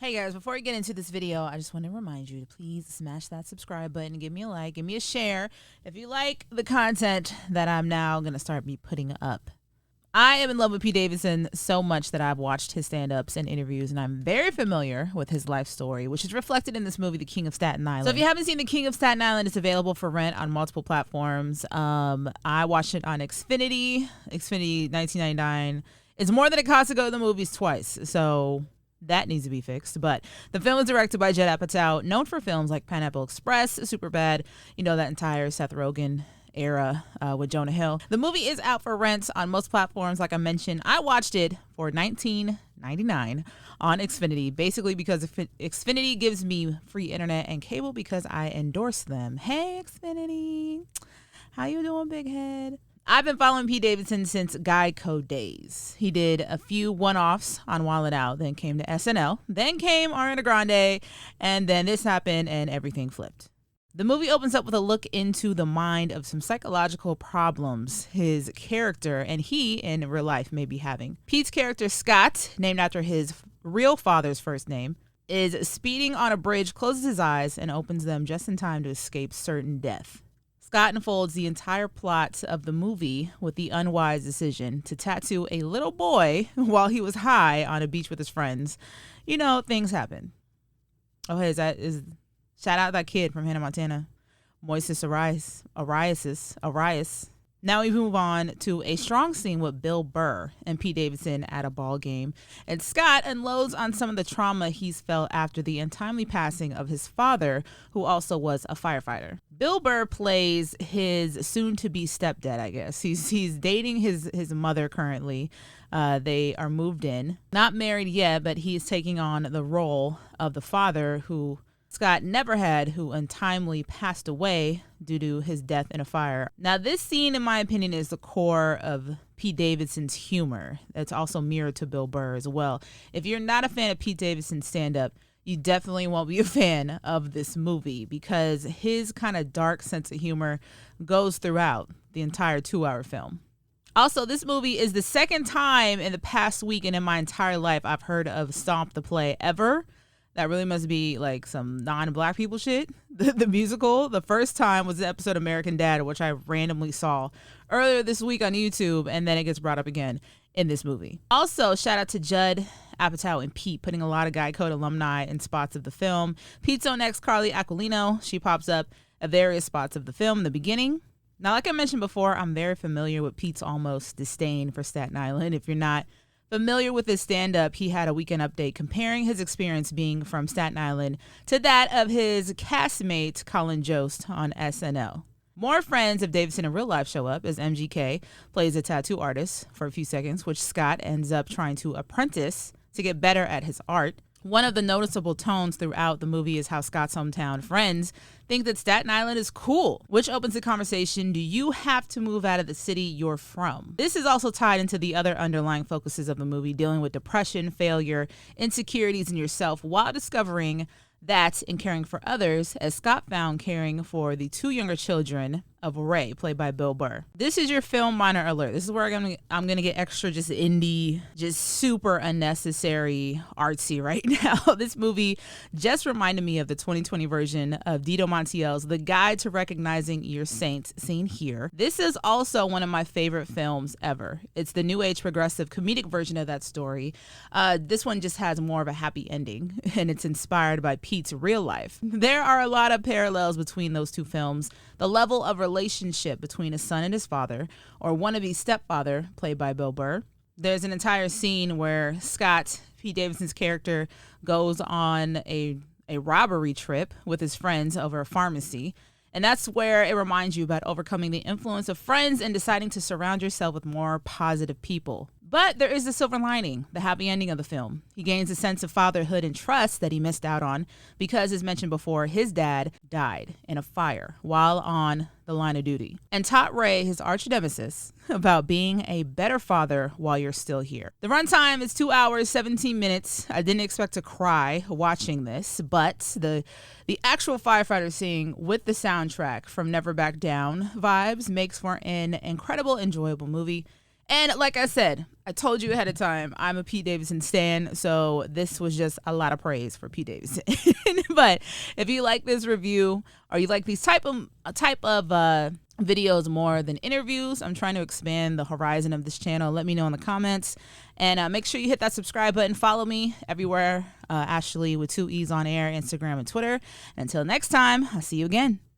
Hey guys, before we get into this video, I just want to remind you to please smash that subscribe button, give me a like, give me a share if you like the content that I'm now going to start putting up. I am in love with Pete Davidson so much that I've watched his stand-ups and interviews, and I'm very familiar with his life story, which is reflected in this movie, The King of Staten Island. So if you haven't seen The King of Staten Island, it's available for rent on multiple platforms. I watched it on Xfinity 1999. It's more than it costs to go to the movies twice, so that needs to be fixed. But the film is directed by Judd Apatow, known for films like Pineapple Express, Superbad, that entire Seth Rogen era with Jonah Hill. The movie is out for rent on most platforms. Like I mentioned, I watched it for $19.99 on Xfinity, basically because Xfinity gives me free internet and cable because I endorse them. Hey, Xfinity. How you doing, big head? I've been following Pete Davidson since Guy Code days. He did a few one-offs on Wild 'N Out, then came to SNL, then came Ariana Grande, and then this happened and everything flipped. The movie opens up with a look into the mind of some psychological problems his character and he in real life may be having. Pete's character, Scott, named after his real father's first name, is speeding on a bridge, closes his eyes, and opens them just in time to escape certain death. Scott unfolds the entire plot of the movie with the unwise decision to tattoo a little boy while he was high on a beach with his friends. Things happen. Oh, hey, shout out that kid from Hannah Montana, Moises Arias. Now we move on to a strong scene with Bill Burr and Pete Davidson at a ball game. And Scott unloads on some of the trauma he's felt after the untimely passing of his father, who also was a firefighter. Bill Burr plays his soon-to-be stepdad, I guess. He's dating his mother currently. They are moved in. Not married yet, but he's taking on the role of the father who Scott never had, who untimely passed away due to his death in a fire. Now, this scene, in my opinion, is the core of Pete Davidson's humor. It's also mirrored to Bill Burr as well. If you're not a fan of Pete Davidson's stand-up, you definitely won't be a fan of this movie because his kind of dark sense of humor goes throughout the entire 2-hour film. Also, this movie is the second time in the past week and in my entire life I've heard of Stomp the Play ever. That really must be like some non-black people shit. The musical, the first time was the episode American Dad, which I randomly saw earlier this week on YouTube, and then it gets brought up again in this movie. Also, shout out to Judd Apatow and Pete, putting a lot of Guy Code alumni in spots of the film. Pete's own ex, Carly Aquilino, she pops up at various spots of the film in the beginning. Now, like I mentioned before, I'm very familiar with Pete's almost disdain for Staten Island. If you're not familiar with his stand-up, he had a Weekend Update comparing his experience being from Staten Island to that of his castmate Colin Jost on SNL. More friends of Davidson in real life show up as MGK plays a tattoo artist for a few seconds, which Scott ends up trying to apprentice to get better at his art. One of the noticeable tones throughout the movie is how Scott's hometown friends think that Staten Island is cool, which opens the conversation, do you have to move out of the city you're from? This is also tied into the other underlying focuses of the movie, dealing with depression, failure, insecurities in yourself, while discovering that in caring for others, as Scott found caring for the 2 younger children of Ray, played by Bill Burr. This is your film minor alert. This is where I'm gonna get extra just indie, just super unnecessary artsy right now. This movie just reminded me of the 2020 version of Dito Montiel's The Guide to Recognizing Your Saints, seen here. This is also one of my favorite films ever. It's the new age progressive comedic version of that story. This one just has more of a happy ending, and it's inspired by Pete's real life. There are a lot of parallels between those two films. The level of relationship between a son and his father, or wannabe stepfather, played by Bill Burr. There's an entire scene where Scott, Pete Davidson's character, goes on a robbery trip with his friends over a pharmacy. And that's where it reminds you about overcoming the influence of friends and deciding to surround yourself with more positive people. But there is the silver lining, the happy ending of the film. He gains a sense of fatherhood and trust that he missed out on because, as mentioned before, his dad died in a fire while on the line of duty and taught Ray, his arch nemesis, about being a better father while you're still here. The runtime is 2 hours, 17 minutes. I didn't expect to cry watching this, but the actual firefighter scene with the soundtrack from Never Back Down vibes makes for an incredible, enjoyable movie. And like I said, I told you ahead of time, I'm a Pete Davidson stan, so this was just a lot of praise for Pete Davidson. But if you like this review or you like these type of videos more than interviews, I'm trying to expand the horizon of this channel. Let me know in the comments. And make sure you hit that subscribe button. Follow me everywhere. Ashlee with 2 E's on air, Instagram and Twitter. And until next time, I'll see you again.